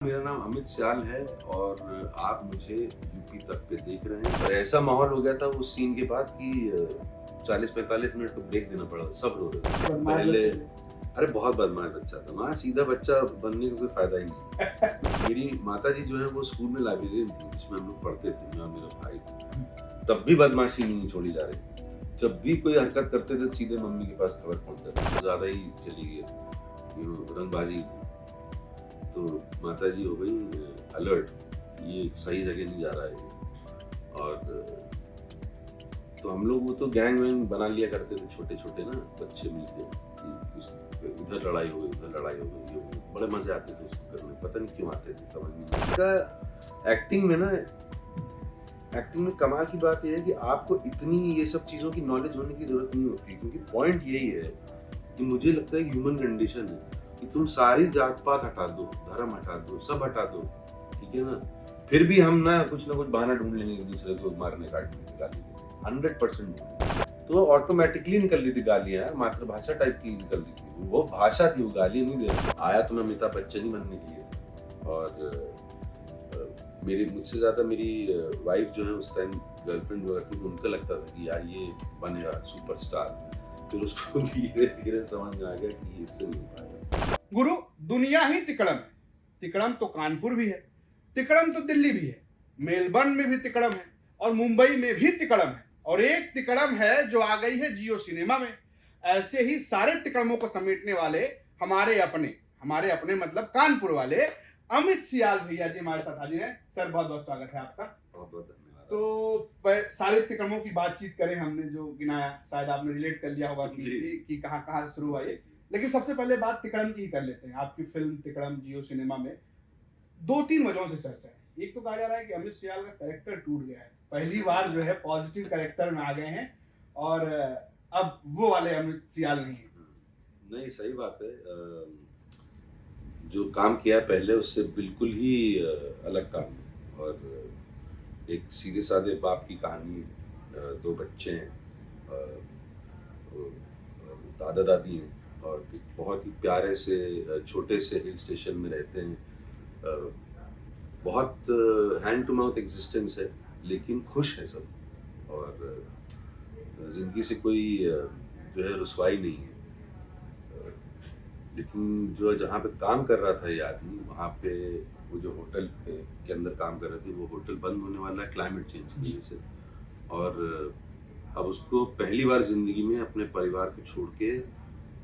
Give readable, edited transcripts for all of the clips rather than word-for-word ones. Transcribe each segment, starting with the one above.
मेरा नाम अमित सियाल है और आप मुझे यूपी तक पे देख रहे हैं। और ऐसा माहौल हो गया था उस सीन के बाद कि 40-45 मिनट को ब्रेक देना पड़ा, सब रो रहे थे। पहले अरे बहुत बदमाश बच्चा था, वहाँ सीधा बच्चा बनने का कोई फायदा ही नहीं। मेरी माता जी जो है वो स्कूल में लाइब्रेरियन थी जिसमें हम लोग पढ़ते थे, मैं और मेरा भाई। तब भी बदमाशी नहीं छोड़ी जा रही थी। जब भी कोई हरकत करते थे सीधे मम्मी के पास खबर पहुंचता था। ज्यादा ही चली गई रंगबाजी, तो माता जी हो गई अलर्ट, ये सही जगह नहीं जा रहा है। और तो हम लोग वो तो गैंग वैंग बना लिया करते थे, छोटे छोटे ना बच्चे मिलके, उधर लड़ाई हो गई उधर लड़ाई हो गई, बड़े मजे आते थे उसको करने, पता नहीं क्यों आते थे, समझ नहीं आता। एक्टिंग में ना, एक्टिंग में कमाल की बात यह है कि आपको इतनी ये सब चीज़ों की नॉलेज होने की जरूरत नहीं होती, क्योंकि पॉइंट यही है कि मुझे लगता है ह्यूमन कंडीशन है कि तुम सारी जात पात हटा दो, धर्म हटा दो, सब हटा दो, ठीक है ना, फिर भी हम ना कुछ बहाना ढूंढ लेंगे एक दूसरे को मारने काटने की, गाली 100%। तो ऑटोमेटिकली निकल रही थी गालियां, मातृभाषा टाइप की निकल रही थी, वो भाषा थी, वो गाली नहीं दे रही। आया तो मैं अमिताभ बच्चन ही बनने के लिए, और मेरी मुझसे ज्यादा मेरी वाइफ जो है उस टाइम गर्लफ्रेंड जो थी, उनको लगता था कि यार ये बनेगा सुपरस्टार। फिर उसको धीरे धीरे समझ में आ गया कि इससे नहीं पाएगा। गुरु, दुनिया ही तिकड़म है। तिकड़म तो कानपुर भी है, तिकड़म तो दिल्ली भी है, मेलबर्न में भी तिकड़म है और मुंबई में भी तिकड़म है, और एक तिकड़म है जो आ गई है जियो सिनेमा में। ऐसे ही सारे तिकड़मों को समेटने वाले हमारे अपने मतलब कानपुर वाले अमित सियाल भैया जी हमारे साथ हाजिर हैं। सर बहुत बहुत स्वागत है आपका। बहुत बहुत धन्यवाद। तो सारे तिकड़मों की बातचीत करें, हमने जो गिनाया शायद आपने रिलेट कर लिया होगा कि कहाँ कहाँ से शुरू हुआ ये। लेकिन सबसे पहले बात तिकड़म की ही कर लेते हैं। आपकी फिल्म तिकड़म जियो सिनेमा में 2-3 वजहों से चर्चा है। एक तो कहा जा रहा है कि अमित सियाल का कैरेक्टर टूट गया है, पहली बार जो है पॉजिटिव कैरेक्टर में आ गए हैं और अब वो वाले अमित सियाल नहीं है। नहीं, सही बात है। जो काम किया पहले उससे बिल्कुल ही अलग काम है, और एक सीधे साधे बाप की कहानी, 2 बच्चे हैं, दादा दादी हैं, और बहुत ही प्यारे से छोटे से हिल स्टेशन में रहते हैं। बहुत हैंड टू माउथ एग्जिस्टेंस है, लेकिन खुश है सब, और जिंदगी से कोई जो है रुसवाई नहीं है। लेकिन जो जहाँ पे काम कर रहा था ये आदमी, वहाँ पे वो जो होटल के अंदर काम कर रहे थे, वो होटल बंद होने वाला है क्लाइमेट चेंज की वजह से, और अब उसको पहली बार जिंदगी में अपने परिवार को छोड़ के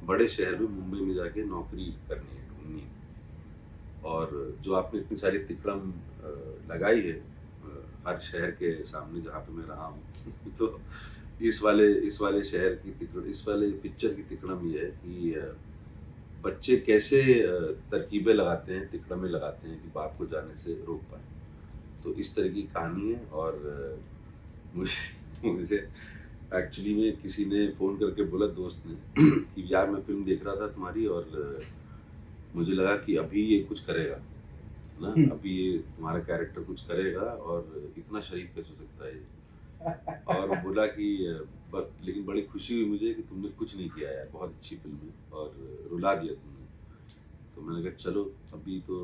बड़े शहर में मुंबई में जाके नौकरी करनी है, ढूंढनी है। और जो आपने इतनी सारी तिकड़म लगाई है हर शहर के सामने जहाँ पे मैं रहा हूँ तो इस वाले शहर की तिकड़, इस वाले पिक्चर की तिकड़म ये है कि बच्चे कैसे तरकीबें लगाते हैं, तिकड़में लगाते हैं कि बाप को जाने से रोक पाए। तो इस तरह की कहानी है। और मुझे एक्चुअली में किसी ने फ़ोन करके बोला, दोस्त ने कि यार मैं फिल्म देख रहा था तुम्हारी, और मुझे लगा कि अभी ये कुछ करेगा ना, अभी ये तुम्हारा कैरेक्टर कुछ करेगा, और इतना शरीफ कैसे हो सकता है ये। और बोला कि लेकिन बड़ी खुशी हुई मुझे कि तुमने कुछ नहीं किया यार, बहुत अच्छी फिल्म है और रुला दिया तुमने। तो मैंने कहा चलो, अभी तो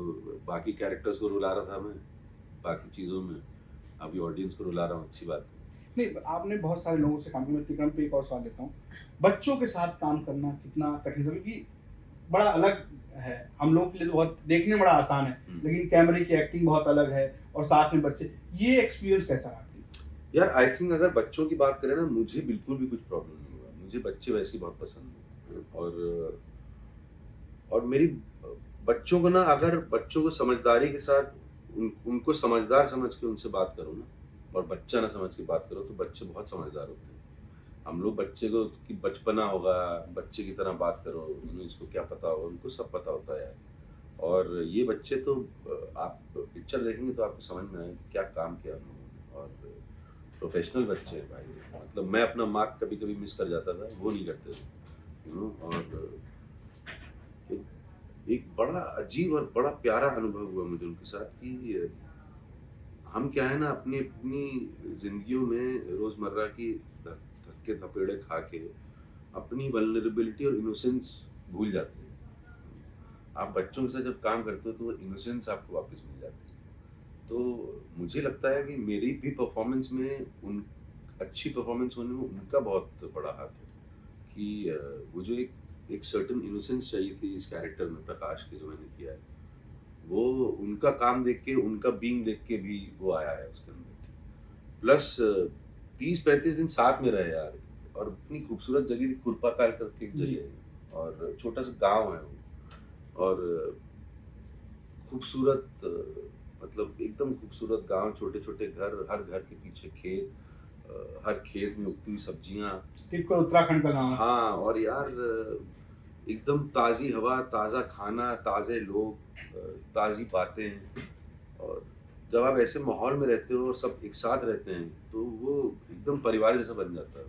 बाकी कैरेक्टर्स को रुला रहा था मैं बाकी चीज़ों में, अभी ऑडियंस को रुला रहा हूँ, अच्छी बात है। नहीं, आपने बहुत सारे लोगों से काम किया। मैं तिकड़म पे एक और सवाल लेता हूँ, बच्चों के साथ काम करना कितना कठिन है? क्योंकि बड़ा अलग है, हम लोगों के लिए तो बहुत देखने में बड़ा आसान है, लेकिन कैमरे की एक्टिंग बहुत अलग है और साथ में बच्चे, ये एक्सपीरियंस कैसा रहा? यार आई थिंक अगर बच्चों की बात करें ना, मुझे बिल्कुल भी कुछ प्रॉब्लम नहीं हुआ, मुझे बच्चे वैसे ही बहुत पसंद हैं। और मेरी बच्चों को ना, अगर बच्चों को समझदारी के साथ उनको समझदार समझ के उनसे बात करो ना, और बच्चा ना समझ के बात करो, तो बच्चे बहुत समझदार होते हैं। हम लोग बच्चे को कि बचपना होगा, बच्चे की तरह बात करो, उन्हें इसको क्या पता होगा, उनको सब पता होता है। और ये बच्चे तो आप पिक्चर देखेंगे तो आपको समझ में आएगा क्या काम किया हम लोगों ने, और प्रोफेशनल बच्चे हैं भाई। मतलब मैं अपना मार्क कभी कभी मिस कर जाता था, वो नहीं करते थे, और एक बड़ा अजीब और बड़ा प्यारा अनुभव हुआ मुझे उनके साथ कि हम क्या है ना, अपनी अपनी जिंदगियों में रोजमर्रा की धक्के थपेड़े खा के अपनी वल्नरेबिलिटी और इनोसेंस भूल जाते हैं। आप बच्चों के साथ जब काम करते हो तो वो इनोसेंस आपको वापस मिल जाती है। तो मुझे लगता है कि मेरी भी परफॉर्मेंस में उन अच्छी परफॉर्मेंस होने में उनका बहुत बड़ा हाथ है कि वो जो एक सर्टेन इनोसेंस चाहिए थी इस कैरेक्टर में प्रकाश के जो मैंने किया है, वो उनका काम देख के, उनका बीइंग देख के भी वो आया है उसके अंदर। प्लस 30-35 दिन साथ में रहे यार, और इतनी खूबसूरत जगह थी, खुरपाताल करके एक जगह है और छोटा सा गाँव है वो, और खूबसूरत मतलब एकदम खूबसूरत गाँव, छोटे-छोटे घर, हर घर के पीछे खेत, हर खेत में उगती हुई सब्जियाँ। टिपिकल उत्तराखंड का गाँव है। हाँ, और यार एकदम ताज़ी हवा, ताज़ा खाना, ताज़े लोग, ताज़ी बातें, और जब आप ऐसे माहौल में रहते हो और सब एक साथ रहते हैं, तो वो एकदम परिवार जैसा बन जाता है।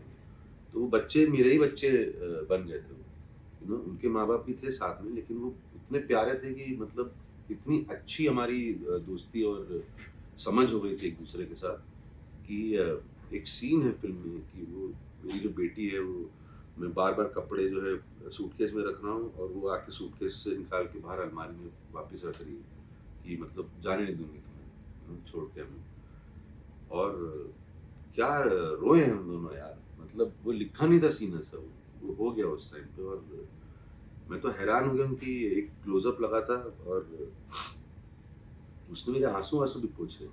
तो वो बच्चे मेरे ही बच्चे बन गए थे वो। उनके माँ-बाप भी थे साथ में, लेकिन वो इतने प्यारे थे कि मतलब इतनी अच्छी हमारी दोस्ती और समझ हो गई थी एक-दूसरे के साथ कि एक सीन है फ़िल्म में कि वो मेरी जो बेटी है, वो मैं बार-बार कपड़े जो है सूटकेस में रख रहा हूँ और वो आके सूटकेस से निकाल के बाहर अलमारी में वापस रख रही है कि मतलब जाने नहीं दूँगी तुम्हें, छोड़ के हमें। और क्या रोए हैं हम दोनों यार, मतलब वो लिखा नहीं था सीन ऐसा, वो हो गया उस टाइम पे, और मैं तो हैरान हो गया कि एक क्लोज़अप लगा था और उसने मेरे आँसू-आँसू भी पोंछे।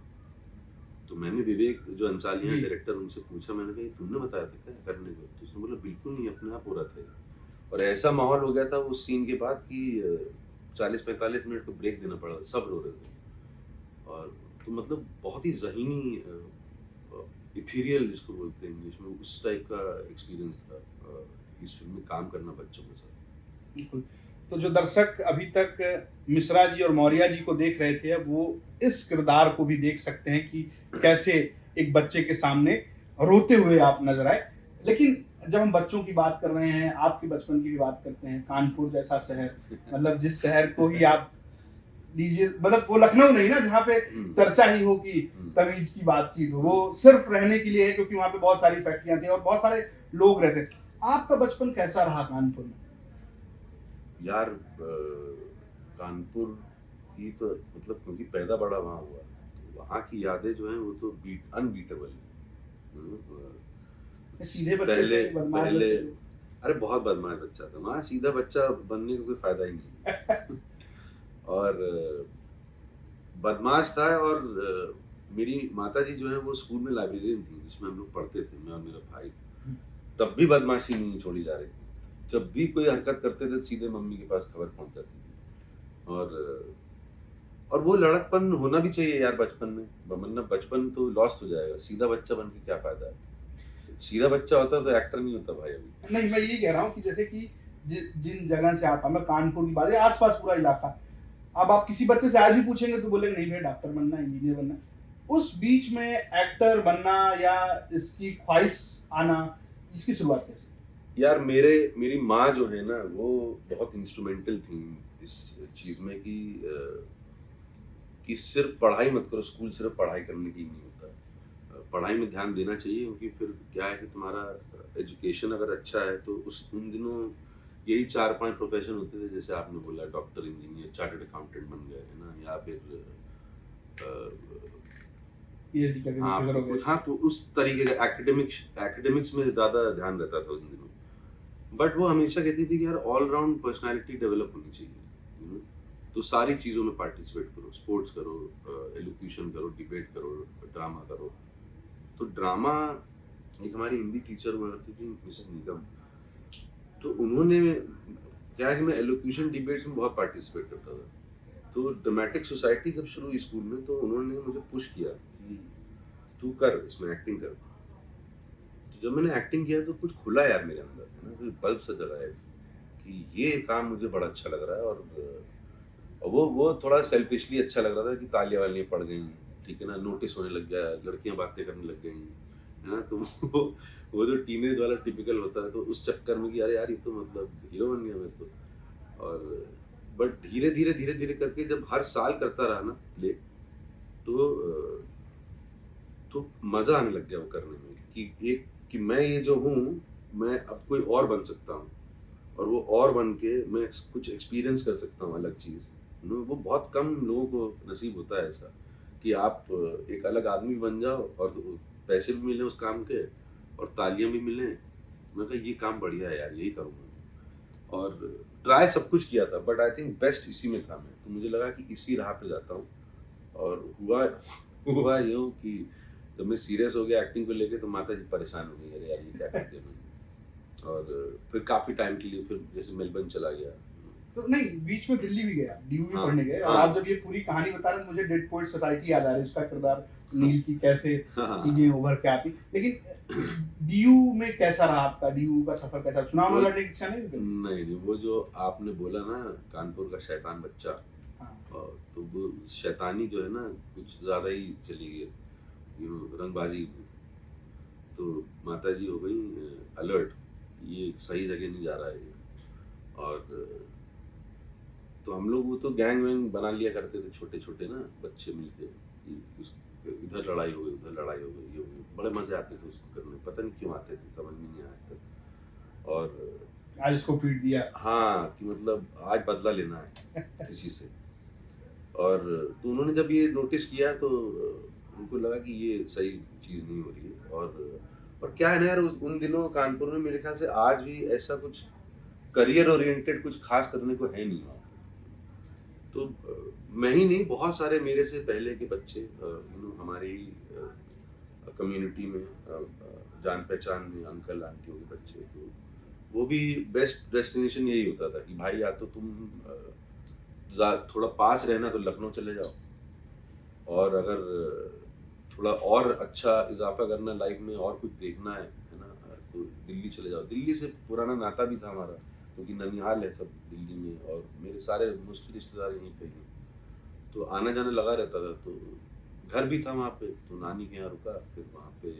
तो मैंने विवेक जो अंसालिया जी। डायरेक्टर, उनसे पूछा, मैंने कहा, "ये तुमने बताया था क्या करने को?" तो उसने बोला, "बिल्कुल नहीं, अपने आप हो रहा था ये।" और ऐसा माहौल हो गया था उस सीन के बाद कि 40-45 मिनट का ब्रेक देना पड़ा, सब रो रहे थे। और तो मतलब बहुत ही ज़हीनी इथीरियल जिसको बोलते हैं इंग्लिश में, उस टाइप का एक्सपीरियंस था इस फ़िल्म में काम करना बच्चों के साथ। बिल्कुल। तो जो दर्शक अभी तक मिश्रा जी और मौर्या जी को देख रहे थे, अब वो इस किरदार को भी देख सकते हैं कि कैसे एक बच्चे के सामने रोते हुए आप नज़र आए। लेकिन जब हम बच्चों की बात कर रहे हैं, आपके बचपन की भी बात करते हैं, कानपुर जैसा शहर, मतलब जिस शहर को ही आप लीजिए, मतलब वो लखनऊ नहीं ना जहाँ पे चर्चा ही हो कि तमीज़ की बातचीत हो, वो सिर्फ रहने के लिए है क्योंकि वहाँ पे बहुत सारी फैक्ट्रियाँ थी और बहुत सारे लोग रहते थे। आपका बचपन कैसा रहा कानपुर में? यार कानपुर की तो मतलब क्योंकि पैदा बड़ा वहाँ हुआ, तो वहाँ की यादें जो हैं वो तो अनबीटेबल है। सीधे बच्चे पहले थे, बदमाश पहले बच्चे थे? अरे बहुत बदमाश बच्चा था, वहाँ सीधा बच्चा बनने का कोई फायदा ही नहीं। और बदमाश था, और मेरी माता जी जो है वो स्कूल में लाइब्रेरियन थी जिसमें हम लोग पढ़ते थे, मैं और मेरा भाई। तब भी बदमाशी नहीं छोड़ी जा रही थी, जब भी कोई हरकत करते थे सीधे मम्मी के पास खबर पहुंच जाती थी। और वो लड़कपन होना भी चाहिए यार बचपन में, वरना बचपन तो लॉस्ट हो जाएगा। सीधा बच्चा बन के क्या फायदा है? सीधा बच्चा होता तो एक्टर नहीं होता भाई अभी। नहीं, मैं यही कह रहा हूँ कि जैसे कि जिन जगह से आप, मैं कानपुर की बात है, आसपास पूरा इलाका, अब आप किसी बच्चे से आज भी पूछेंगे तो बोलेंगे नहीं भैया डॉक्टर बनना है, इंजीनियर बनना है। उस बीच में एक्टर बनना या इसकी ख्वाहिश आना, इसकी शुरुआत कैसे? यार मेरी माँ जो है ना, वो बहुत इंस्ट्रूमेंटल थी इस चीज़ में कि सिर्फ पढ़ाई मत करो, स्कूल सिर्फ पढ़ाई करने के लिए नहीं होता। पढ़ाई में ध्यान देना चाहिए, क्योंकि फिर क्या है कि तुम्हारा एजुकेशन अगर अच्छा है तो उन दिनों यही 4-5 प्रोफेशन होते थे, जैसे आपने बोला डॉक्टर, इंजीनियर, चार्टर्ड अकाउंटेंट बन गए, है ना? या फिर पीएचडी करके हाँ, प्रोफेसर हो गए। कुछ, हाँ, तो उस तरीके का एकेडमिक्स में ज़्यादा ध्यान रहता था उन दिनों। बट वो हमेशा कहती थी कि यार ऑल राउंड पर्सनैलिटी डेवलप होनी चाहिए, यू नो? तो सारी चीज़ों में पार्टिसिपेट करो, स्पोर्ट्स करो, एलोक्यूशन करो, डिबेट करो, ड्रामा करो। तो ड्रामा, एक हमारी हिंदी टीचर हुआ करती थी मिसेस निगम, तो उन्होंने, क्या है कि मैं एलोक्यूशन डिबेट्स में बहुत पार्टिसिपेट करता था। तो ड्रामेटिक सोसाइटी जब शुरू हुई स्कूल में, तो उन्होंने मुझे पुश किया कि तू कर, इसमें एक्टिंग कर। तो जब मैंने एक्टिंग किया तो कुछ खुला यार मेरे अंदर, है ना? कोई बल्ब सा जला है कि ये काम मुझे बड़ा अच्छा लग रहा है। और वो थोड़ा सेल्फिशली अच्छा लग रहा था कि तालियां वालियां पड़ गई, ठीक है ना, नोटिस होने लग गया, लड़कियां बातें करने लग गई, है ना? तो वो जो टीनेज वाला टिपिकल होता है, तो उस चक्कर में कि अरे यार ये तो मतलब हीरो बन गया मैं तो। और बट धीरे धीरे धीरे धीरे करके जब हर साल करता रहा ना प्ले, तो तो मजा आने लग गया वो करने में कि मैं ये जो हूँ, मैं अब कोई और बन सकता हूँ। और वो और बन के मैं कुछ एक्सपीरियंस कर सकता हूँ अलग चीज़, वो बहुत कम लोगों को नसीब होता है ऐसा कि आप एक अलग आदमी बन जाओ और पैसे भी मिले उस काम के और तालियां भी मिलें। मैं कहा ये काम बढ़िया है यार, यही करूँगा। और ट्राई सब कुछ किया था बट आई थिंक बेस्ट इसी में था मैं, तो मुझे लगा कि इसी राह पे जाता हूँ। और हुआ यूँ कि जब मैं सीरियस हो गया एक्टिंग को लेके तो माता जी परेशान हो गई, अरे यार ये क्या कर दिया मैंने। और फिर काफ़ी टाइम के लिए फिर जैसे मेलबर्न चला गया। तो नहीं, बीच में दिल्ली भी गया, डीयू भी हाँ, पढ़ने गए, और हाँ। आप जब ये पूरी कहानी बता रहे हैं मुझे डेड पोएट सोसाइटी याद आ रही है, उसका किरदार नील की कैसे हाँ। चीजें उभर के आती। लेकिन डीयू में कैसा रहा आपका, डीयू का सफर कैसा, चुनाव में लड़ने की इच्छा नहीं हुई? नहीं, वो जो आपने बोला ना कानपुर का शैतान बच्चा, हाँ। तो वो शैतानी जो है ना कुछ ज़्यादा ही चली गई, रंगबाजी में। तो माता जी हो गई अलर्ट, ये सही जगह नहीं जा रहा है ये। और तो हम लोग वो तो गैंग वैंग बना लिया करते थे छोटे छोटे ना बच्चे मिलके कि इधर लड़ाई हो गई, उधर लड़ाई हो गई, ये हो गई। बड़े मजे आते थे उसको करने, पता नहीं क्यों आते थे, समझ में नहीं आया आज तक। और आज इसको पीट दिया। हाँ कि मतलब आज बदला लेना है किसी से। और तो उन्होंने जब ये नोटिस किया तो उनको लगा कि ये सही चीज़ नहीं हो रही है। और क्या है ना यार, उन दिनों कानपुर में मेरे ख्याल से आज भी ऐसा कुछ करियर ओरिएंटेड कुछ खास करने को है नहीं वहाँ पे। तो मैं ही नहीं, बहुत सारे मेरे से पहले के बच्चे हमारी कम्युनिटी में जान पहचान में अंकल आंटियों के बच्चे, तो वो भी बेस्ट डेस्टिनेशन यही होता था कि भाई या तो तुम थोड़ा पास रहना तो लखनऊ चले जाओ, और अगर थोड़ा और अच्छा इजाफा करना लाइफ में और कुछ देखना है ना, तो दिल्ली चले जाओ। दिल्ली से पुराना नाता भी था हमारा क्योंकि ननिहाल है सब दिल्ली में, और मेरे सारे मोस्टली रिश्तेदार यहीं पे हैं, तो आना जाना लगा रहता था। तो घर भी था वहाँ पे, तो नानी के यहाँ रुका, फिर वहाँ पे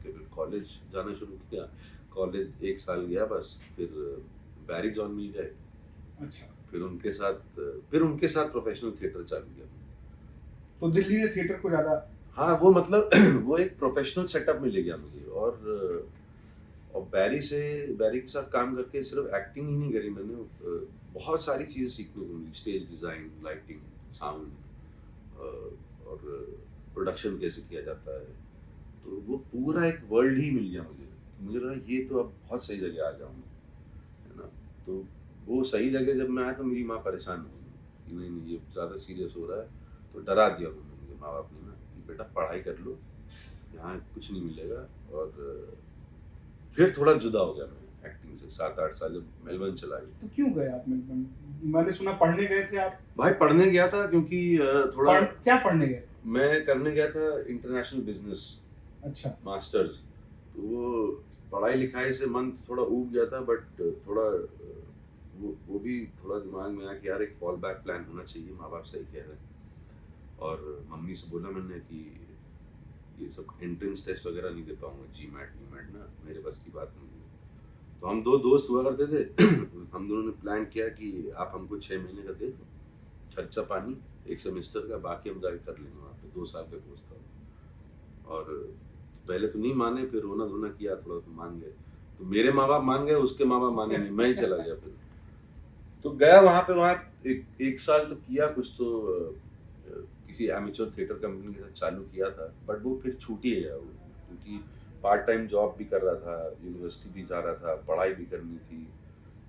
फिर कॉलेज जाना शुरू किया। कॉलेज 1 साल गया बस, फिर बैरी जॉन मिल गए। अच्छा। फिर उनके साथ प्रोफेशनल थिएटर चालू किया। तो दिल्ली ने थिएटर को ज्यादा, हाँ वो मतलब वो एक प्रोफेशनल सेटअप में ले गया मुझे। और बैरी के साथ काम करके सिर्फ एक्टिंग ही नहीं करी मैंने, बहुत सारी चीज़ें सीखने को मिली, स्टेज डिज़ाइन, लाइटिंग, साउंड, और प्रोडक्शन कैसे किया जाता है। तो वो पूरा एक वर्ल्ड ही मिल गया मुझे लगा ये तो अब बहुत सही जगह आ जाऊँगा, है ना। तो वो सही जगह जब मैं आया तो मेरी माँ परेशान हो गई कि नहीं ये ज़्यादा सीरियस हो रहा है। तो डरा दिया उन्होंने, मुझे माँ बाप ने ना कि बेटा पढ़ाई कर लो, यहाँ कुछ नहीं मिलेगा। और फिर थोड़ा जुदा हो गया मैं एक्टिंग से 7-8 साल जब मेलबर्न चला गया। तो क्यों गए आप मेलबर्न? मैंने सुना पढ़ने गए थे आप। भाई पढ़ने गया था क्योंकि थोड़ा क्या पढ़ने गए? मैं करने गया था इंटरनेशनल बिजनेस। अच्छा। मास्टर्स। तो वो पढ़ाई लिखाई से मन थोड़ा ऊब गया था, बट थोड़ा वो भी थोड़ा दिमाग में आया कि यार एक फॉल बैक प्लान होना चाहिए, माँ बाप सही कह रहे हैं। और मम्मी से बोला मैंने कि ये सब एंट्रेंस टेस्ट वगैरह नहीं दे पाऊंगा, GMAT ना मेरे बस की बात नहीं है। तो हम 2 दोस्त हुआ करते थे हम दोनों ने प्लान किया कि आप हमको 6 महीने का दे दो खर्चा पानी 1 सेमेस्टर का, बाकी हम जाके कर लेंगे वहाँ पे। 2 साल का कोर्स था। और पहले तो नहीं माने, फिर रोना धोना किया थोड़ा तो मान गए। तो मेरे माँ बाप मान गए, उसके माँ बाप माने नहीं, मैं ही चला गया। फिर तो गया वहाँ पे, वहाँ एक साल तो किया कुछ, तो किसी एमेच्योर थिएटर कंपनी के साथ चालू किया था, बट वो फिर छूट ही गया वो, क्योंकि पार्ट टाइम जॉब भी कर रहा था, यूनिवर्सिटी भी जा रहा था, पढ़ाई भी करनी थी,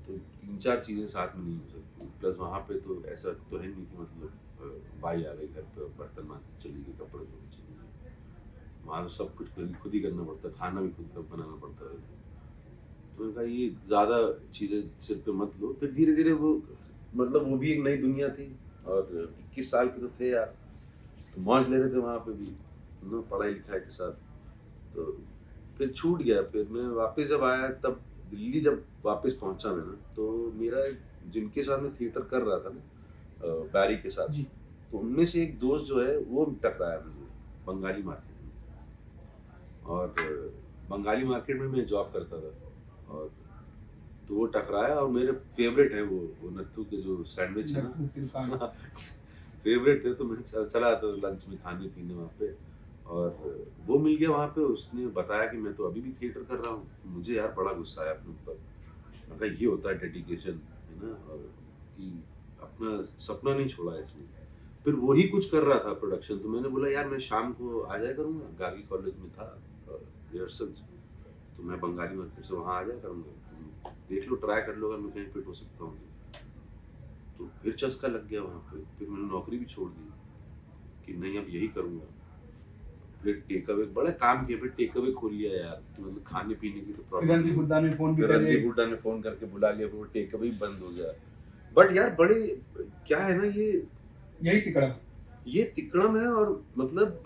तो 3-4 चीज़ें साथ में नहीं हो सकती। प्लस वहाँ पे तो ऐसा तो है नहीं कि मतलब भाई आ गई घर पे बर्तन मांज चली गई, कपड़े धोने चली गई। वहाँ सब कुछ खुद ही करना पड़ता है, खाना भी खुद का बनाना पड़ता है। तो उनका ये ज़्यादा चीज़ें सिर पे मत लो। फिर धीरे धीरे वो मतलब वो भी एक नई दुनिया थी, और 21 साल के तो थे यार, तो मौज ले रहे थे वहाँ पे भी पढ़ाई लिखाई के साथ। तो फिर छूट गया। फिर मैं वापस जब आया, तब दिल्ली जब वापस पहुँचा मैं ना, तो मेरा जिनके साथ मैं थिएटर कर रहा था ना बैरी के साथ, तो उनमें से एक दोस्त जो है वो टकराया मुझे बंगाली मार्केट में। और बंगाली मार्केट में मैं जॉब करता था, और तो वो टकराया। और मेरे फेवरेट है वो नत्थू के जो सैंडविच है ना फेवरेट थे, तो मैं चला आता था लंच में खाने पीने वहाँ पे। और वो मिल गया वहाँ पे, उसने बताया कि मैं तो अभी भी थिएटर कर रहा हूँ। मुझे यार बड़ा गुस्सा आया अपने ऊपर अगर ये होता है डेडिकेशन, है ना, और कि अपना सपना नहीं छोड़ा इसने। फिर वही कुछ कर रहा था प्रोडक्शन, तो मैंने बोला यार मैं शाम को आ जाया करूँगा, गार्गी कॉलेज में था रिहर्सल्स, तो मैं बंगाली मार्केट से वहाँ आ जाया करूँगा, तुम देख लो, ट्राई कर लो, अगर मैं कहीं फिट हो सकता हूँ। तो फिर चस्का लग गया वहाँ पे, फिर मैंने नौकरी भी छोड़ दी कि नहीं अब यही करूँगा। फिर टेक अवे, बड़ा काम किया, फिर टेक अवे खोल लिया यार, तो मतलब खाने पीने की तो प्रॉब्लम। रणदीप हुड्डा ने फोन भी फिर कर रणदीप दिया। हुड्डा ने फोन करके बुला लिया, फिर वो टेक अवे बंद हो गया। बट यार बड़े, क्या है ना, यही तिकड़म, ये तिकड़म है, और मतलब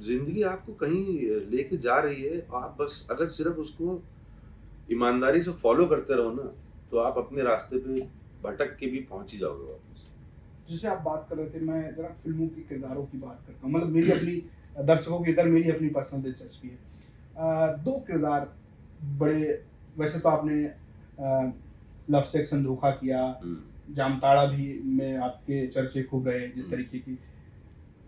जिंदगी आपको कहीं लेके जा रही है, आप बस अगर सिर्फ उसको ईमानदारी से फॉलो करते रहो ना, तो आप अपने रास्ते पे भटक के भी पहुंच ही जाओगे वापस। जिसे आप बात कर रहे थे, मैं जरा फिल्मों के किरदारों की बात करता हूँ, मतलब मेरी अपनी दर्शकों की इधर मेरी अपनी पर्सनल दिलचस्पी है। दो किरदार बड़े, वैसे तो आपने लव सेक्शन धोखा किया, जामताड़ा भी में आपके चर्चे खूब रहे, जिस तरीके की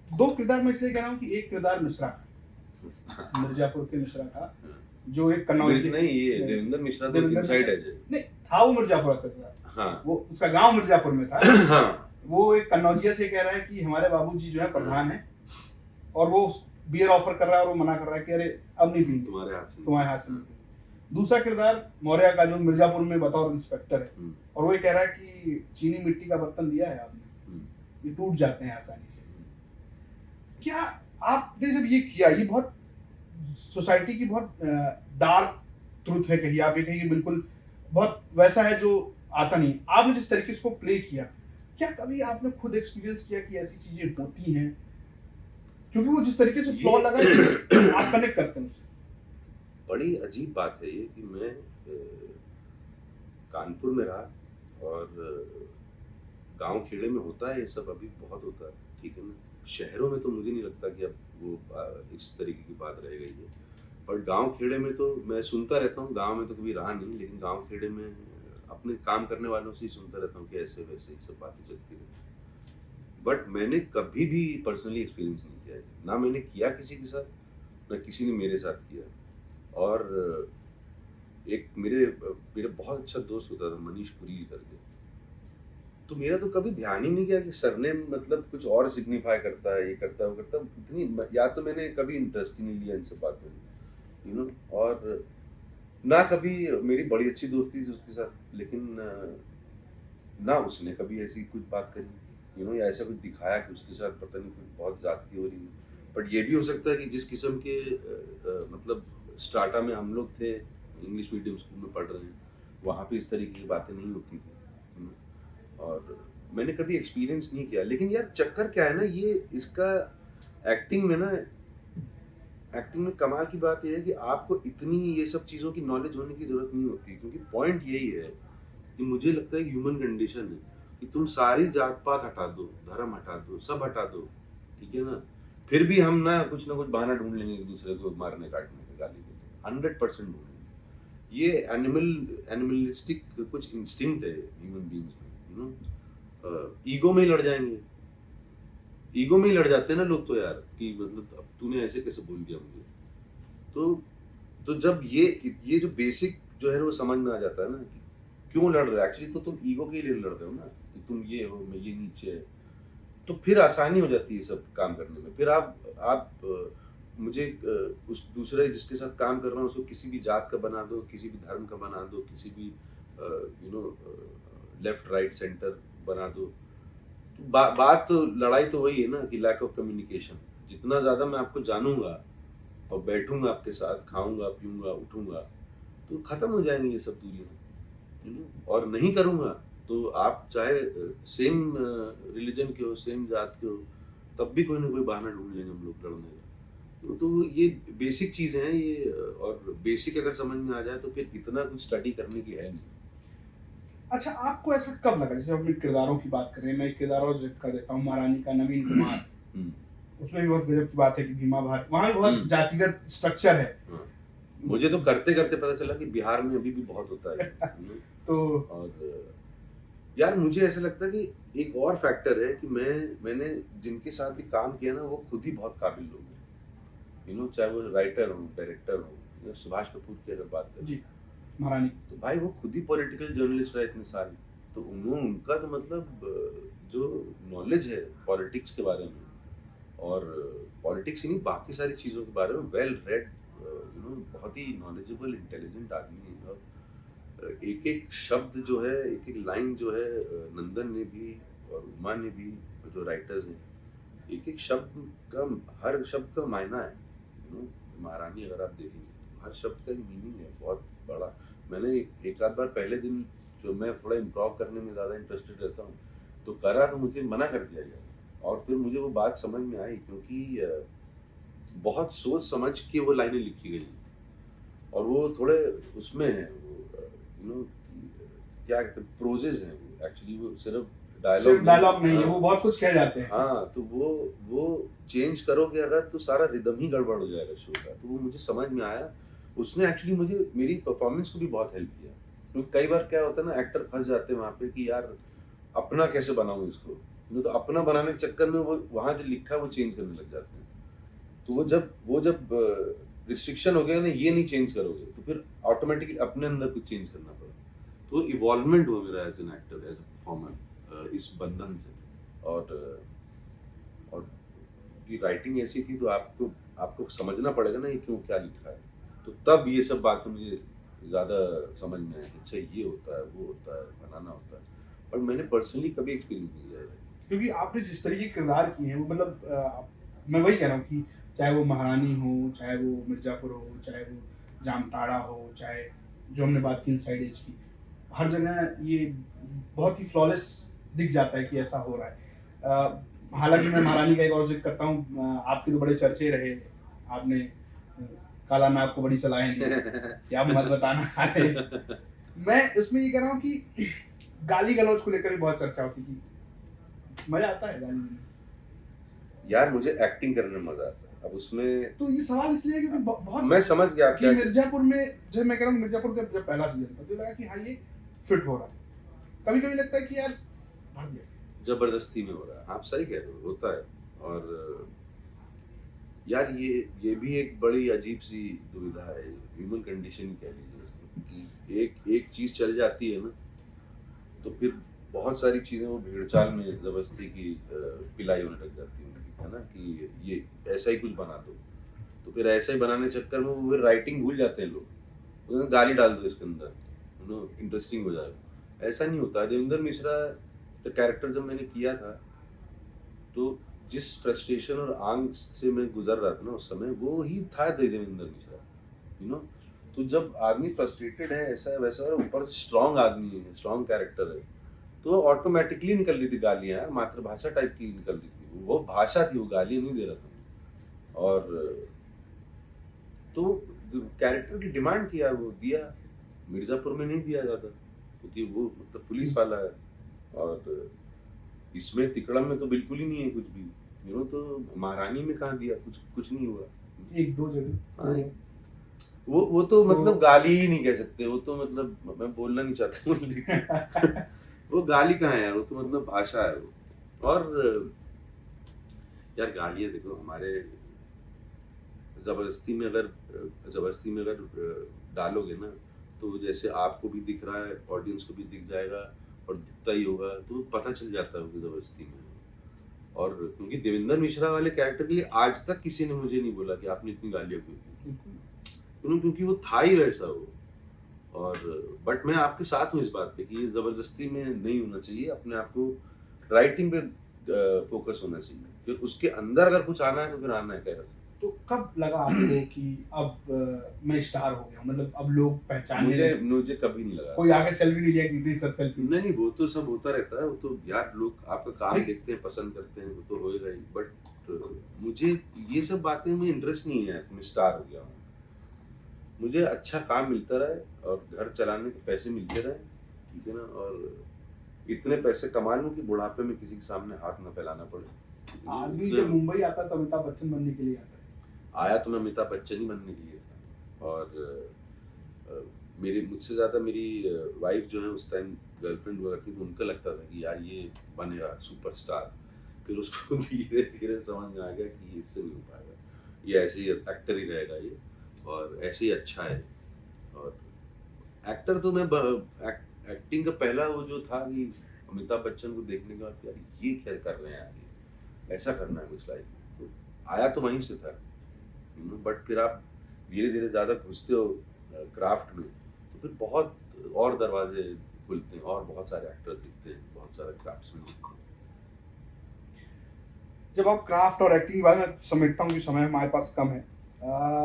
दो किरदार मैं इसलिए कह रहा हूँ कि एक किरदार मिश्रा का, मिर्जापुर के मिश्रा का, जो एक कन्नौजी, नहीं, ये देवेंद्र मिश्रा तो इनसाइड है नहीं था, वो मिर्जापुर का किरदार, हाँ, वो उसका गांव मिर्जापुर में था। हाँ, वो एक कन्नौजिया से कह रहा है कि हमारे बाबूजी जो है प्रधान है, और वो बियर ऑफर कर रहा है और वो मना कर रहा है कि अरे अब नहीं पीएंगे, तुम्हारे हाथ से नहीं पीएंगे। दूसरा किरदार मौर्य का, जो मिर्जापुर में बतौर इंस्पेक्टर है, और वो ये कह रहा है कि चीनी मिट्टी का बर्तन दिया है आपने, ये टूट जाते हैं आसानी से। क्या आपने जब ये किया, ये बहुत सोसाइटी की बहुत डार्क ट्रुथ है, कहिए आप ये कहिए, बिल्कुल बहुत वैसा है जो आता नहीं, आपने जिस तरीके से उसको प्ले किया, क्या कभी आपने खुद एक्सपीरियंस किया कि ऐसी चीजें होती हैं? क्योंकि वो जिस तरीके से फ्लॉ लगा आप कनेक्ट करते हैं उससे। बड़ी अजीब बात है ये कि मैं कानपुर में रहा, और गांव खेड़े में होता है ये सब, अभी बहुत होता है, ठीक है ना। शहरों में तो मुझे नहीं लगता कि अब वो इस तरीके की बात रह गई है, और गांव खेड़े में तो मैं सुनता रहता हूँ, गांव में तो कभी रहा नहीं, लेकिन गांव खेड़े में अपने काम करने वालों से ही सुनता रहता हूँ कि ऐसे वैसे ये सब बातें चलती रहती। बट मैंने कभी भी पर्सनली एक्सपीरियंस नहीं किया है, ना मैंने किया किसी के साथ, ना किसी ने मेरे साथ किया। और एक मेरे बहुत अच्छा दोस्त होता था, मनीष पुरी करके, तो मेरा तो कभी ध्यान ही नहीं किया कि सरनेम मतलब कुछ और सिग्निफाई करता है, ये करता है, वो करता है, इतनी, या तो मैंने कभी इंटरेस्ट ही नहीं लिया इन सब बातों में, यू नो। और ना कभी मेरी बड़ी अच्छी दोस्ती थी उसके साथ, लेकिन ना उसने कभी ऐसी कुछ बात करी, यू नो, या ऐसा कुछ दिखाया कि उसके साथ पता नहीं कुछ बहुत ज्यादती हो रही है। बट ये भी हो सकता है कि जिस किस्म के मतलब स्टार्टा में हम लोग थे, इंग्लिश मीडियम स्कूल में पढ़ रहे हैं, वहाँ पे इस तरीके की बातें नहीं होती थी, और मैंने कभी एक्सपीरियंस नहीं किया। लेकिन यार चक्कर क्या है ना, ये इसका एक्टिंग में ना, एक्टिंग में कमाल की बात यह है कि आपको इतनी ये सब चीज़ों की नॉलेज होने की ज़रूरत नहीं होती, क्योंकि पॉइंट यही है कि मुझे लगता है कि ह्यूमन कंडीशन है कि तुम सारी जात पात हटा दो, धर्म हटा दो, सब हटा दो, ठीक है ना, फिर भी हम ना कुछ बहाना ढूंढ लेंगे एक दूसरे को मारने काटने के, गाली देने, 100% ढूंढेंगे। ये एनिमलिस्टिक कुछ इंस्टिंक्ट है ह्यूमन बीइंग्स में, यू नो। ईगो में ही लड़ जाएंगे, ईगो में ही लड़ जाते हैं ना लोग तो यार, कि मतलब अब तूने ऐसे कैसे बोल दिया मुझे। तो जब ये जो बेसिक जो है ना वो समझ में आ जाता है ना कि क्यों लड़ रहे हो, एक्चुअली तो तुम ईगो के लिए लड़ रहे हो ना, कि तुम ये हो, मैं ये नीचे है, तो फिर आसानी हो जाती है सब काम करने में। फिर आप मुझे उस दूसरे जिसके साथ काम कर रहा हूँ उसको किसी भी जात का बना दो, किसी भी धर्म का बना दो, किसी भी you know left right centre बना दो, तो बात तो, लड़ाई तो वही है ना कि लैक ऑफ कम्युनिकेशन। जितना ज़्यादा मैं आपको जानूंगा और बैठूंगा आपके साथ, खाऊंगा पीऊंगा उठूंगा, तो ख़त्म हो जाएंगी ये सब दूरियाँ, यू नो। और नहीं करूँगा तो आप चाहे सेम रिलीजन के हो, सेम जात के हो, तब भी कोई ना कोई बहाना ढूंढ लेंगे हम लोग लड़ने का। तो ये बेसिक चीज़ें हैं ये, और बेसिक अगर समझ में आ जाए तो फिर इतना कुछ स्टडी करने की है नहीं। अच्छा, आपको ऐसा कब लगा, जैसे अपने किरदारों की बात कर रहे हैं, मैं एक किरदार और जिक्र कर देता हूँ, महारानी का, नवीन कुमार, उसमें भी बहुत गजब की बात है कि भीमा भारत, वहाँ भी बहुत जातिगत स्ट्रक्चर है। मुझे तो करते करते पता चला कि बिहार में अभी भी बहुत होता है। तो और यार मुझे ऐसा लगता है कि एक और फैक्टर है कि मैंने जिनके साथ भी काम किया ना, वो खुद ही बहुत काबिल लोग हैं, यू नो, चाहे वो राइटर हो, डायरेक्टर हो। सुभाष कपूर की अगर बात करें, महारानी। तो भाई वो खुद ही पॉलिटिकल जर्नलिस्ट रहे इतने साल, तो उनका तो मतलब जो नॉलेज है पॉलिटिक्स के बारे में, और पॉलिटिक्स ही नहीं बाकी सारी चीज़ों के बारे में, वेल रेड, बहुत ही नॉलेजेबल इंटेलिजेंट आदमी है। और एक एक शब्द जो है, एक एक लाइन जो है, नंदन ने भी और उमा ने भी, जो राइटर्स हैं, एक एक शब्द का, हर शब्द का मायना है। महारानी अगर आप देखेंगे तो हर शब्द का एक मीनिंग है बहुत बड़ा। मैंने एक आध बार पहले दिन, जो मैं थोड़ा इम्प्रोव करने में ज़्यादा इंटरेस्टेड रहता हूँ, तो करा तो मुझे मना कर दिया गया, और फिर मुझे वो बात समझ में आई, क्योंकि बहुत सोच समझ के वो लाइनें लिखी गई, और वो थोड़े उसमें है, वो क्या कहते हैं, प्रोजेज हैं वो, एक्चुअली वो सिर्फ डायलॉग नहीं है, हाँ, वो बहुत कुछ कह जाते हैं। हाँ, तो वो चेंज करोगे अगर, तो सारा रिदम ही गड़बड़ हो जाएगा शो का। तो वो मुझे समझ में आया, उसने एक्चुअली मुझे मेरी परफॉर्मेंस को भी बहुत हेल्प किया, क्योंकि कई बार क्या होता है ना, एक्टर फंस जाते हैं वहाँ पे कि यार अपना कैसे बनाऊं इसको, तो अपना बनाने के चक्कर में वो वहाँ जो लिखा है वो चेंज करने लग जाते हैं। तो वो जब रिस्ट्रिक्शन हो गया ना, ये नहीं चेंज करोगे, तो फिर ऑटोमेटिकली अपने अंदर कुछ चेंज करना पड़ा। तो इवॉल्वमेंट हुआ मेरा as an actor, as a performer, इस बंधन से। और की राइटिंग ऐसी थी, तो आपको समझना पड़ेगा ना ये क्यों क्या लिखा है, तो तब ये सब बातें मुझे ज़्यादा समझ में आया कि अच्छा ये होता है, वो होता है, बनाना होता है। और मैंने पर्सनली कभी एक्सपीरियंस नहीं किया है, क्योंकि आपने जिस तरीके के किरदार किए हैं वो मतलब मैं वही कह रहा हूँ कि चाहे वो महारानी हो, चाहे वो मिर्जापुर हो, चाहे वो जामताड़ा हो, चाहे जो हमने बात की इनसाइड एज की, हर जगह ये बहुत ही फ्लॉलेस दिख जाता है कि ऐसा हो रहा है। हालांकि मैं महारानी का एक और जिक्र करता हूँ, आपके तो बड़े चर्चे रहे, आपने काला नाग को बड़ी सलाहें दी कि आप मत बताना है। मैं इसमें ये कह रहा हूँ कि गाली गलौज को लेकर भी बहुत चर्चा होती थी, मजा आता है गाली देने? यार मुझे एक्टिंग करने में मजा आता है। अब उसमें तो ये सवाल इसलिए है क्योंकि बहुत मैं समझ गया कि मिर्जापुर में, जब मैं कह रहा हूँ मिर्जापुर का जब पहला सीजन था, तो लगा कि हाँ ये फिट हो रहा है। कभी कभी लगता है कि यार भर दिया, जबरदस्ती में हो रहा है। आप सही कह रहे हो, होता है। और यार ये भी एक बड़ी अजीब सी दुविधा है, ह्यूमन कंडीशन ही कह लीजिए इसको, कि एक चीज चल जाती है ना, तो फिर बहुत सारी चीजें वो भेड़चाल में जबरदस्ती की पिलाई होने लग जाती है ना, कि ये ऐसा ही कुछ बना दो, तो फिर ऐसा ही बनाने के चक्कर में वो फिर राइटिंग भूल जाते हैं लोग, उसमें गाली डाल दो इसके अंदर, इंटरेस्टिंग हो जाएगा। ऐसा नहीं होता। देवेंद्र मिश्रा का कैरेक्टर जब मैंने किया था, तो जिस फ्रस्ट्रेशन और आंग से मैं गुजर रहा था ना उस समय, वो ही था देवेंद्र मिश्रा, तो जब आदमी फ्रस्ट्रेटेड है, ऐसा है वैसा है, ऊपर से स्ट्रॉन्ग आदमी है, स्ट्रॉन्ग कैरेक्टर है, तो ऑटोमेटिकली निकल रही थी गालियां यार, मातृभाषा टाइप की निकल रही थी, वो भाषा थी, वो गालियां नहीं दे रहा था। और तो कैरेक्टर की डिमांड थी यार, वो दिया। मिर्जापुर में नहीं दिया जाता, क्योंकि वो मतलब पुलिस वाला है, और इसमें तिकड़म में तो बिल्कुल ही नहीं है कुछ भी, तो महारानी में कहाँ दिया, कुछ नहीं हुआ। एक दो जगह हाँ, वो तो मतलब गाली ही नहीं कह सकते, वो तो मतलब मैं बोलना नहीं चाहता हूँ वो गाली कहाँ है यार, वो तो मतलब भाषा है वो। और यार गालियाँ देखो, हमारे जबरदस्ती में अगर डालोगे ना, तो जैसे आपको भी दिख रहा है, ऑडियंस को भी दिख जाएगा, और दिखता ही होगा, तो पता चल जाता है कि जबरदस्ती में। और क्योंकि देवेंद्र मिश्रा वाले कैरेक्टर के लिए आज तक किसी ने मुझे नहीं बोला कि आपने इतनी गालियाँ क्यों की, क्योंकि वो था ही वैसा वो। और बट मैं आपके साथ हूँ इस बात पे कि ये जबरदस्ती में नहीं होना चाहिए, अपने आप को राइटिंग पे फोकस होना चाहिए, फिर उसके अंदर अगर कुछ आना है तो फिर आना है। क्या तो कब लगा आपको कि अब मैं स्टार हो गया, मतलब अब लोग पहचानने मुझे कभी नहीं लगा। कोई आगे सेल्फी नहीं लिया कि नहीं सर सेल्फी? नहीं, वो तो सब होता रहता है, वो तो यार लोग आपका काम देखते हैं, पसंद करते हैं, वो तो होएगा ही। बट मुझे ये सब बातें में इंटरेस्ट नहीं है, मैं स्टार हो गया हूँ। मुझे अच्छा काम मिलता रहे और घर चलाने के पैसे मिलते रहे, ठीक है ना, और इतने पैसे कमा लूं कि बुढ़ापे में किसी के सामने हाथ न फैलाना पड़े। आदमी जब मुंबई आता है तो अमिताभ बच्चन बनने के लिए आता है। आया तो मैं अमिताभ बच्चन ही बनने के लिए था, और मुझसे ज़्यादा मेरी वाइफ जो है उस टाइम गर्लफ्रेंड हुआ करती, तो उनका लगता था कि यार ये बनेगा सुपरस्टार। फिर उसको धीरे धीरे समझ में आ गया कि इससे नहीं हो पाएगा, ये ऐसे ही एक्टर ही रहेगा ये, और ऐसे ही अच्छा है। और एक्टर तो मैं एक्टिंग का पहला वो जो था कि अमिताभ बच्चन को देखने के बाद यार ये क्या कर रहे हैं यार, ये ऐसा करना है कुछ लाइफ में, तो आया तो वहीं से था, बट फिर आप धीरे धीरे ज़्यादा घुसते हो क्राफ्ट में, तो फिर बहुत और दरवाजे खुलते हैं और बहुत सारे एक्टर्स दिखते हैं, बहुत सारे क्राफ्ट्समैन दिखते हैं। जब आप क्राफ्ट और एक्टिंग के बारे में समझता हूँ कि समय हमारे पास कम है,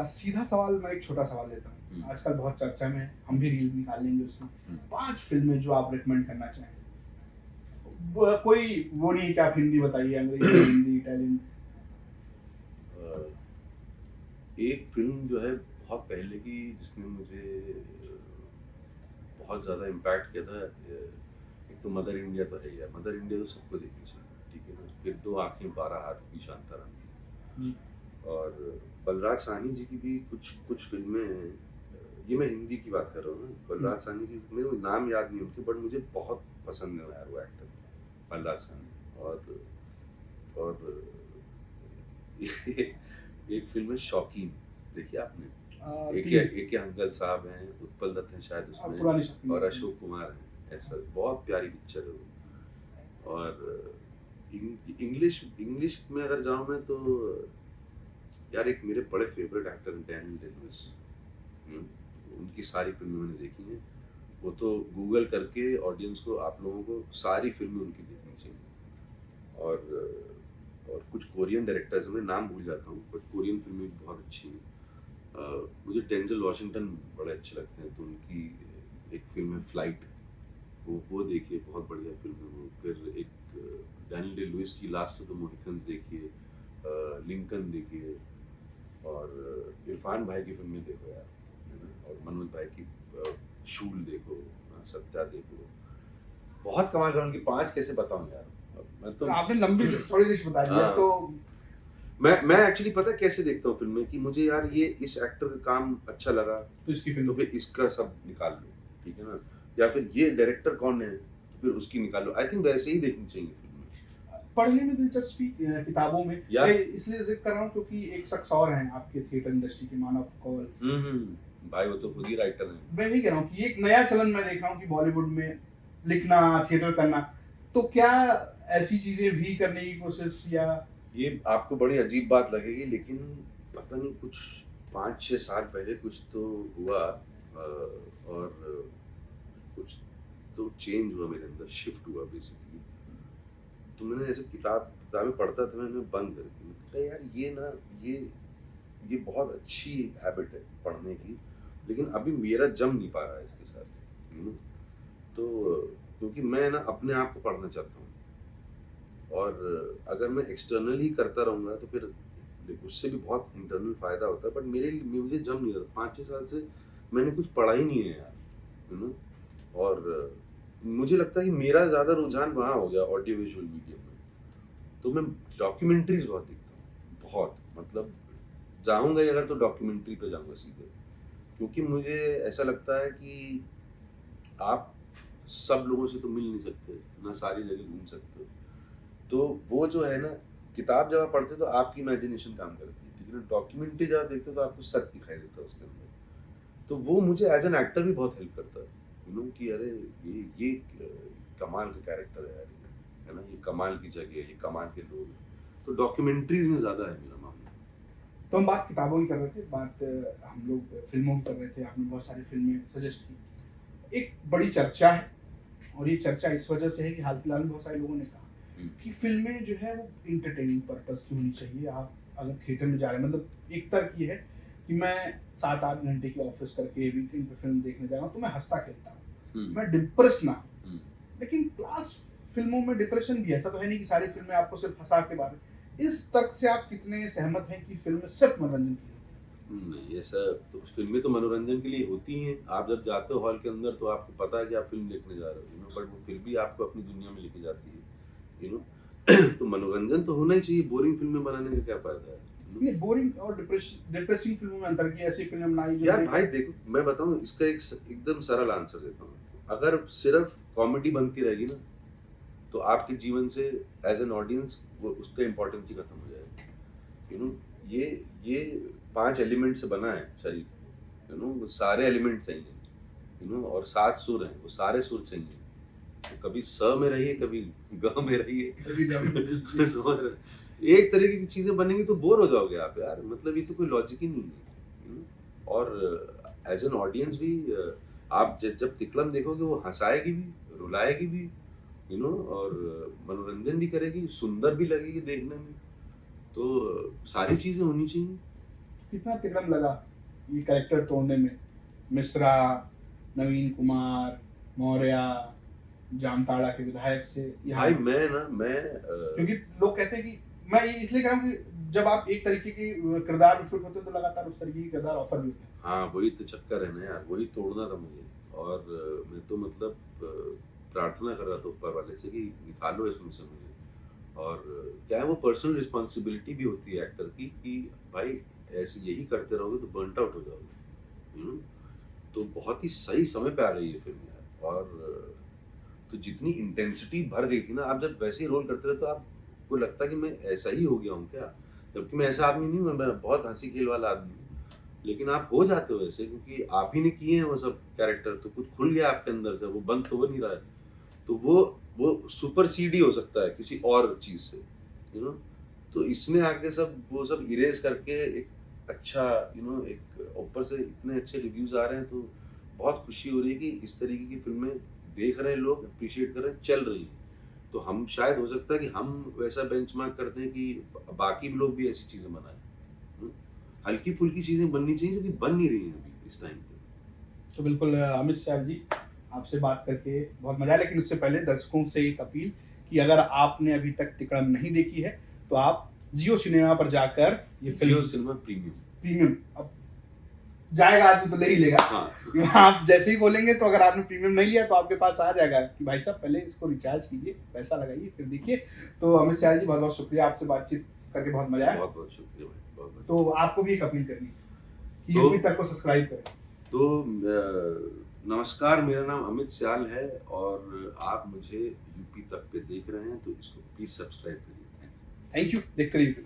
सीधा सवाल, मैं एक छोटा सवाल लेता हूँ, आजकल बहुत चर्चा में है, हम भी रील निकाल लेंगे उसमें, 5 फिल्में जो आप रिकमेंड करना चाहें। कोई वो नहीं कि आप हिंदी बताइए, अंग्रेजी, हिंदी, इटालियन। एक फिल्म जो है बहुत पहले की जिसने मुझे बहुत ज़्यादा इम्पैक्ट किया था, एक तो मदर इंडिया तो है यार, मदर इंडिया तो सबको देखनी चाहिए, ठीक है ना। फिर 2 आँखें 12 हाथ की शांताराम, और बलराज साहनी जी की भी कुछ कुछ फिल्में हैं, ये मैं हिंदी की बात कर रहा हूँ ना। बलराज साहनी की, मेरे को नाम याद नहीं उनके, बट मुझे बहुत पसंद है यार वो एक्टर बलराज साहनी। और एक फिल्म है शौकीन, देखिए आपने? एक अंकल साहब हैं, उत्पल दत्त हैं शायद उसमें, और अशोक कुमार हैं, ऐसा बहुत प्यारी पिक्चर है वो। और इंग्लिश में अगर जाऊँ मैं तो यार एक मेरे बड़े फेवरेट एक्टर हैं डैनियल डे लुइस, उनकी सारी फिल्में मैंने देखी हैं। वो तो गूगल करके ऑडियंस को, आप लोगों को सारी फिल्में उनकी देखनी चाहिए। और कुछ कोरियन डायरेक्टर्स, मैं नाम भूल जाता हूँ, बट कोरियन फिल्में भी बहुत अच्छी हैं। मुझे डेंजल वॉशिंगटन बड़े अच्छे लगते हैं, तो उनकी एक फिल्म है फ्लाइट, वो देखिए, बहुत बढ़िया फिल्म है वो। फिर एक डैनियल डे लुइस की लास्ट ऑफ द मोहिकन्स देखिए, लिंकन देखिए, और इरफान भाई की फिल्में देखो यार, है ना, और मनोज भाई की शूल देखो, सत्या देखो, बहुत कमाल का। उनकी 5 कैसे बताऊं यार, मैं तो आपने लंबी थोड़ी लिस्ट बता दी है, तो मैं एक्चुअली पता है कैसे देखता हूँ फिल्में, कि मुझे यार ये इस एक्टर का काम अच्छा लगा तो इसकी फिल्म, तो फिर इसका सब निकाल लो, ठीक है ना, या फिर ये डायरेक्टर कौन है तो फिर उसकी निकाल लो। आई थिंक वैसे ही देखनी चाहिए फिल्में। पढ़ने में दिलचस्पी किताबों में, या मैं इसलिए जिक्र कर रहा हूँ क्योंकि एक शख्स और हैं आपके थिएटर इंडस्ट्री के, मानव कौल, भाई वो तो खुद ही राइटर हैं। मैं भी कह रहा हूँ कि एक नया चलन मैं देख रहा हूँ कि बॉलीवुड में लिखना, थिएटर करना, तो क्या ऐसी चीजें भी करने की कोशिश, या ये आपको बड़ी अजीब बात लगेगी, लेकिन पता नहीं कुछ 5-6 साल पहले कुछ तो हुआ, और कुछ तो चेंज हुआ मेरे अंदर, शिफ्ट हुआ बेसिकली। तो मैंने ऐसे किताबें पढ़ता था, मैंने बंद कर दी। मैंने कहा यार ये ना, ये बहुत अच्छी हैबिट है पढ़ने की, लेकिन अभी मेरा जम नहीं पा रहा है इसके साथ, तो क्योंकि मैं ना अपने आप को पढ़ना चाहता हूँ, और अगर मैं एक्सटर्नली करता रहूँगा तो फिर उससे भी बहुत इंटरनल फ़ायदा होता है, बट मुझे जम नहीं रहा। 5-6 साल से मैंने कुछ पढ़ा ही नहीं है यार, और मुझे लगता है कि मेरा ज़्यादा रुझान वहाँ हो गया ऑडियो विजुअल मीडियम में, तो मैं डॉक्यूमेंट्रीज बहुत देखता हूँ, बहुत, मतलब जाऊँगा अगर तो डॉक्यूमेंट्री पे जाऊँगा सीधे, क्योंकि मुझे ऐसा लगता है कि आप सब लोगों से तो मिल नहीं सकते ना, सारी जगह घूम सकते हो, तो वो जो है ना, किताब जब आप पढ़ते हो तो आपकी इमेजिनेशन काम करती है, ठीक है ना। डॉक्यूमेंट्री जब आप देखते हो तो आपको सच दिखाई देता है उसके अंदर, तो वो मुझे एज एन एक्टर भी बहुत हेल्प करता है, कि अरे ये कमाल का कैरेक्टर है यार, है ना, ये कमाल की जगह है, ये कमाल के लोग हैं, तो डॉक्यूमेंट्रीज में ज़्यादा है मेरा मामला। तो हम बात किताबों की कर रहे थे, बात हम लोग फिल्मों की कर रहे थे, आपने बहुत सारी फिल्में सजेस्ट की। एक बड़ी चर्चा है, और ये चर्चा इस वजह से है कि हाल फिलहाल में बहुत सारे लोगों ने कहा कि फिल्में जो है वो इंटरटेनिंग पर्पस की होनी चाहिए। आप अगर थिएटर में जा रहे हैं, मतलब एक तर्क ये है कि मैं 7-8 घंटे की ऑफिस करके वीकेंड पे फिल्म देखने जा रहा हूँ तो मैं हंसता खेलता हूँ, मैं डिप्रेस ना हूँ। लेकिन क्लास फिल्मों में डिप्रेशन भी, ऐसा तो है नहीं कि सारी फिल्में आपको सिर्फ हंसा के बारे में। इस तर्क से आप कितने सहमत हैं कि फिल्में सिर्फ मनोरंजन के लिए? नहीं, ऐसा तो फिल्में तो मनोरंजन के लिए होती हैं। आप जब जाते हो हॉल के अंदर तो आपको पता है कि आप फिल्म देखने जा रहे हो, बट वो फिर भी आपको अपनी दुनिया में लेके जाती है, तो मनोरंजन तो होना ही चाहिए। बोरिंग फिल्में बनाने का क्या फायदा है? नहीं, बोरिंग और डिप्रेसिंग फिल्मों में अंतर किया, ऐसी फिल्म बनाई जो यार भाई देखो, मैं बताऊं इसका एक एकदम सरल आंसर देता हूँ। अगर सिर्फ कॉमेडी बनती रहेगी ना, तो आपके जीवन से एज एन ऑडियंस वो उसका इम्पोर्टेंस ही खत्म हो जाएगा। ये 5 एलिमेंट से बना है शरीर, सारे एलिमेंट सही हैं, और 7 सुर हैं, वो सारे सुर चाहिए। तो कभी स में रहिए, कभी ग में रहिए। कभी समझ रहे? एक तरीके की चीजें बनेंगी तो बोर हो जाओगे आप यार, मतलब ये तो कोई लॉजिक ही नहीं है। और एज एन ऑडियंस भी आप जब तिकड़म देखोगे वो हंसाएगी भी, रुलाएगी भी, और मनोरंजन भी करेगी, सुंदर भी लगेगी देखने में। तो सारी चीजें होनी चाहिए। कितना तिकड़म लगा ये कैरेक्टर तोड़ने में? मिश्रा, नवीन कुमार, मौर्य, जामताड़ा के विधायक से यहाँ, भाई मैं क्योंकि लोग कहते हैं कि मैं ये इसलिए कह रहा हूँ कि जब आप एक तरीके की किरदार में फिट होते हैं तो लगातार उस तरीके की किरदार ऑफर भी होते हैं। हाँ, वही तो चक्कर है ना यार, वही तोड़ना था मुझे। और मैं तो मतलब प्रार्थना कर रहा था ऊपर वाले से कि निकालो इसमें से मुझे। और क्या है, वो पर्सनल रिस्पॉन्सिबिलिटी भी होती है एक्टर की कि भाई ऐसे यही करते रहोगे तो बर्नट आउट हो जाओगे। तो बहुत ही सही समय पे आ गई ये फिल्म यार। और तो जितनी इंटेंसिटी भर गई थी ना, आप जब वैसे ही रोल करते रहे तो आपको लगता कि मैं ऐसा ही हो गया हूँ क्या, जबकि मैं ऐसा आदमी नहीं हूँ, मैं बहुत हंसी खेल वाला आदमी हूँ। लेकिन आप हो जाते हो ऐसे क्योंकि आप ही ने किए हैं वो सब कैरेक्टर, तो कुछ खुल गया आपके अंदर से, वो बंद तो हो नहीं रहा है। तो वो सुपरसीड ही हो सकता है किसी और चीज से, तो इसने आके वो सब इरेज करके एक अच्छा, एक ऊपर से इतने अच्छे रिव्यूज आ रहे हैं, तो बहुत खुशी हो रही है कि इस तरीके की फिल्में देख रहे हैं लोग, अप्रिशिएट कर रहे हैं, चल रही हैं। तो हम शायद हो सकता है कि हम वैसा बेंचमार्क करते हैं कि बाकी लोग भी ऐसी चीजें बनाएं। हल्की फुल्की चीजें बननी चाहिए जो कि बन नहीं रही हैं अभी इस टाइम पे। तो बिल्कुल अमित शाह जी, आपसे बात करके बहुत मजा आया। लेकिन उससे पहले दर्शकों से एक अपील कि अगर आपने अभी तक तिकड़म नहीं देखी है तो आप जियो सिनेमा पर जाकर ये फिल्म, जियो सिनेमा प्रीमियम, अब जाएगा आदमी तो ले ही लेगा। हाँ। आप जैसे ही बोलेंगे तो अगर आपने प्रीमियम नहीं लिया तो आपके पास आ जाएगा कि भाई साहब पहले इसको रिचार्ज कीजिए, पैसा लगाइए, फिर देखिए। तो अमित शाह जी बहुत बहुत शुक्रिया, आपसे बातचीत करके बहुत मजा आया। बहुत बहुत शुक्रिया भाई, बहुत। तो आपको भी एक अपील करनी है कि तो यूपी तक को सब्सक्राइब करें। तो नमस्कार, मेरा नाम अमित स्याल है और आप मुझे यूपी तक पे देख रहे हैं, तो इसको प्लीज सब्सक्राइब करिए। Thank you. देखते रहिए।